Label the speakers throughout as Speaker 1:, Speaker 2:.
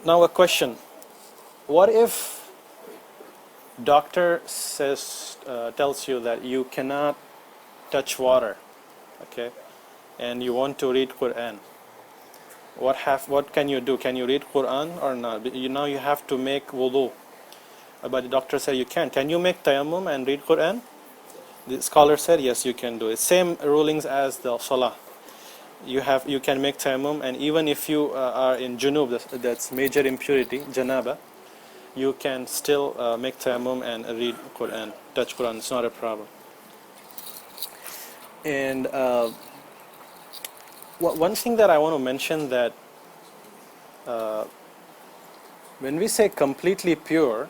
Speaker 1: Now a question: what if doctor tells you that you cannot touch water, okay, and you want to read Quran? What can you do? Can you read Quran or not? Now you have to make wudu, but the doctor said you can't. Can you make tayammum and read Quran? The scholar said yes, you can do it. Same rulings as the salah. You can make tayammum, and even if you are in junub, that's major impurity, janaba, you can still make tayammum and read Quran, touch Quran. It's not a problem. And one thing that I want to mention, that when we say completely pure,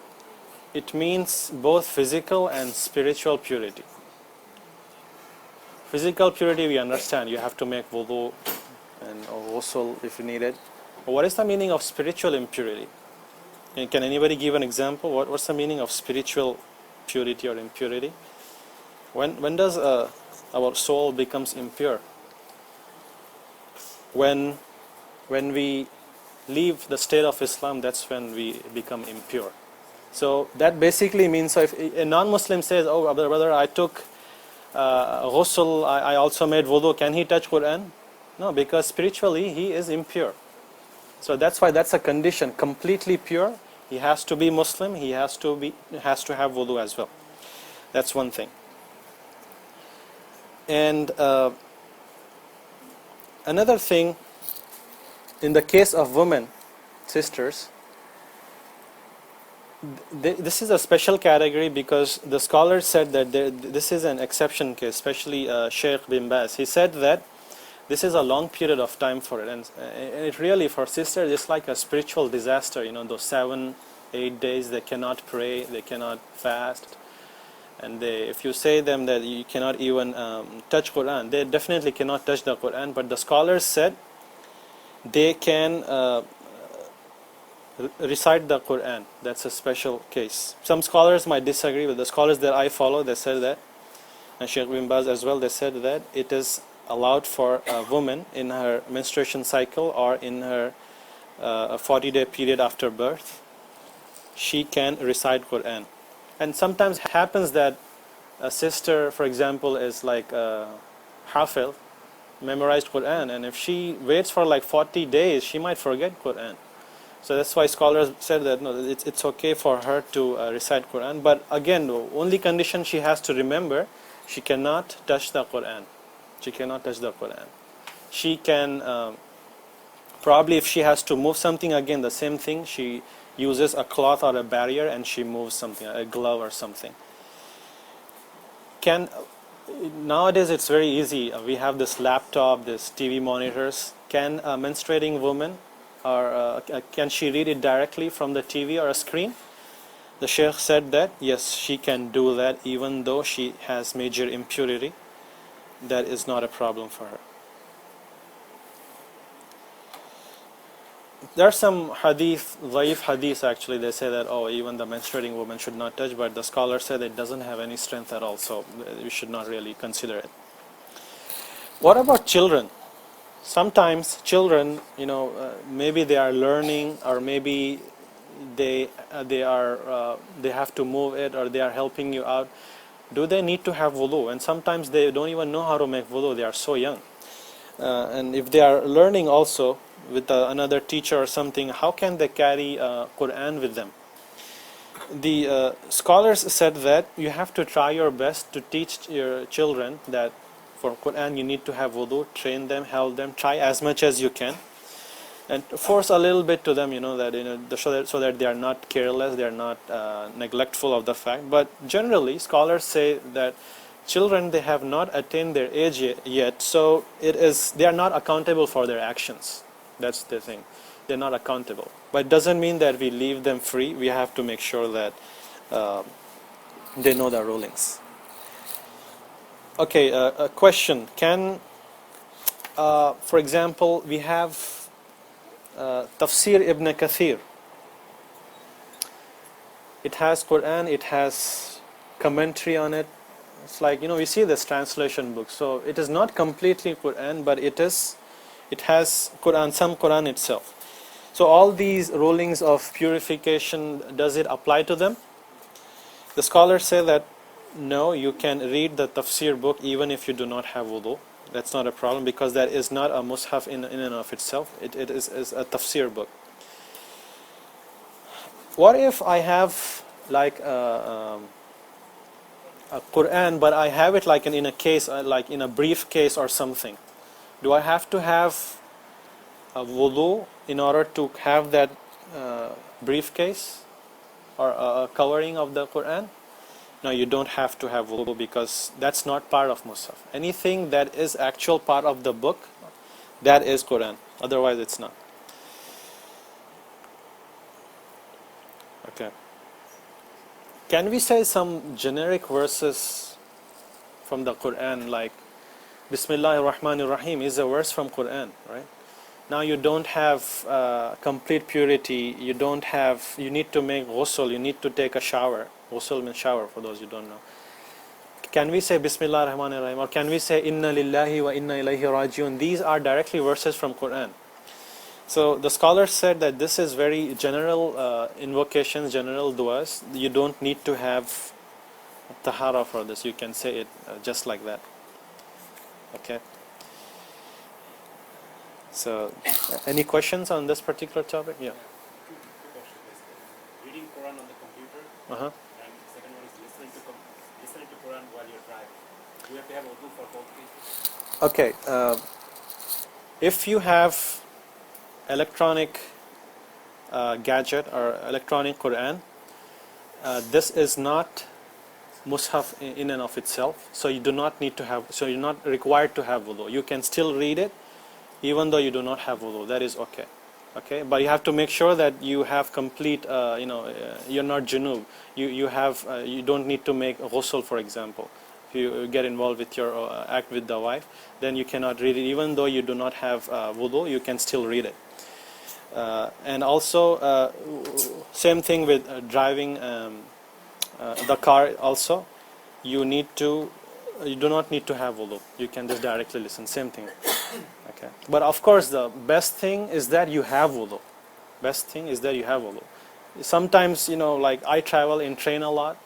Speaker 1: it means both physical and spiritual purity. Physical purity, we understand. You have to make wudu and ghusl if you need it. But what is the meaning of spiritual impurity? Can anybody give an example? What's the meaning of spiritual purity or impurity? When does our soul becomes impure? When we leave the state of Islam, that's when we become impure. So that basically means, so if a non-Muslim says, oh brother, I took ghusl, I also made wudu, can he touch Quran? No, because spiritually he is impure. So that's why that's a condition. Completely pure, he has to be Muslim, he has to have wudu as well. That's one thing. And another thing, in the case of women, sisters, this is a special category because the scholars said that this is an exception case, especially Sheikh bin Baz. He said that this is a long period of time for it, and it really, for sisters, it's like a spiritual disaster. Those 7-8 days they cannot pray, they cannot fast, and if you say them that you cannot even touch Quran, they definitely cannot touch the Quran. But the scholars said they can recite the Quran. That's a special case. Some scholars might disagree, but the scholars that I follow, they said that, and Sheikh bin Baz as well, they said that it is allowed for a woman in her menstruation cycle or in her 40-day period after birth, she can recite Quran. And sometimes it happens that a sister, for example, is like Hafil, memorized Quran, and if she waits for like 40 days, she might forget Quran. So that's why scholars said that no, it's okay for her to recite Quran, but again, the only condition she has to remember, she cannot touch the Quran. She cannot touch the Quran. She can probably, if she has to move something, again the same thing, she uses a cloth or a barrier and she moves something, a glove or something. Nowadays it's very easy. We have this laptop, this TV monitors. Can a menstruating woman, or can she read it directly from the TV or a screen? The Sheikh said that yes, she can do that even though she has major impurity. That is not a problem for her. There are some dhaif hadith actually, they say that even the menstruating woman should not touch, but the scholar said it doesn't have any strength at all, so we should not really consider it. What about children? Sometimes children, maybe they are learning, or maybe they have to move it, or they are helping you out. Do they need to have wudu? And sometimes they don't even know how to make wudu. They are so young. And if they are learning also with another teacher or something, how can they carry Quran with them? The scholars said that you have to try your best to teach your children that for Quran you need to have wudu, train them, help them, try as much as you can, and force a little bit to them, so that they are not careless, they are not neglectful of the fact. But generally, scholars say that children, they have not attained their age yet, so they are not accountable for their actions. That's the thing. They're not accountable. But it doesn't mean that we leave them free. We have to make sure that they know the rulings. Okay, a question. For example, we have Tafsir Ibn Kathir. It has Quran, it has commentary on it. It's like, we see this translation book. So it is not completely Quran, but it has Quran, some Quran itself. So all these rulings of purification, does it apply to them? The scholars say that no, you can read the tafsir book even if you do not have wudu. That's not a problem, because that is not a mushaf in and of itself. It is a tafsir book. What if I have like a Quran, but I have it like in a case, like in a briefcase or something? Do I have to have a wudu in order to have that briefcase or a covering of the Quran? No, you don't have to have wudu, because that's not part of Musaf. Anything that is actual part of the book, that is Quran. Otherwise, it's not. Okay. Can we say some generic verses from the Quran, like Bismillahir Rahmanir Rahim is a verse from Quran, right? Now you don't have complete purity. You need to make ghusl. You need to take a shower. Ghusl means shower, for those who don't know. Can we say Bismillah ar-Rahman ar-Rahim, or can we say Inna lillahi wa inna ilayhi rajiun? These are directly verses from Quran. So the scholars said that this is very general invocations, general du'as. You don't need to have tahara for this. You can say it just like that. Okay. So, any questions on this particular topic? Yeah.
Speaker 2: Two questions basically. Reading Quran on the computer,
Speaker 1: Uh-huh.
Speaker 2: and second one is listening to Quran while you're driving. Do you have to have wudu for both cases?
Speaker 1: Okay. If you have electronic gadget or electronic Quran, this is not mushaf in and of itself. So you do not need to have. So you're not required to have wudu. You can still read it, even though you do not have wudu. That is okay. Okay, but you have to make sure that you have complete. You're not junub. You don't need to make ghusl, for example. If you get involved with your act with the wife, then you cannot read it. Even though you do not have wudu, you can still read it. And also, same thing with driving the car. Also, you do not need to have wudu. You can just directly listen. Same thing. Okay. But of course, the best thing is that you have wudu. Best thing is that you have wudu. Sometimes, like I travel in train a lot,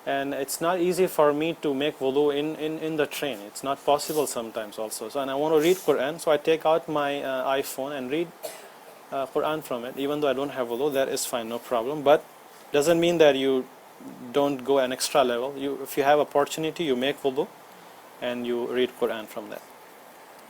Speaker 1: and it's not easy for me to make wudu in the train. It's not possible sometimes also. So, and I want to read Quran, so I take out my iPhone and read Quran from it. Even though I don't have wudu, that is fine, no problem. But doesn't mean that you don't go an extra level. If you have opportunity, you make wudu and you read Quran from that.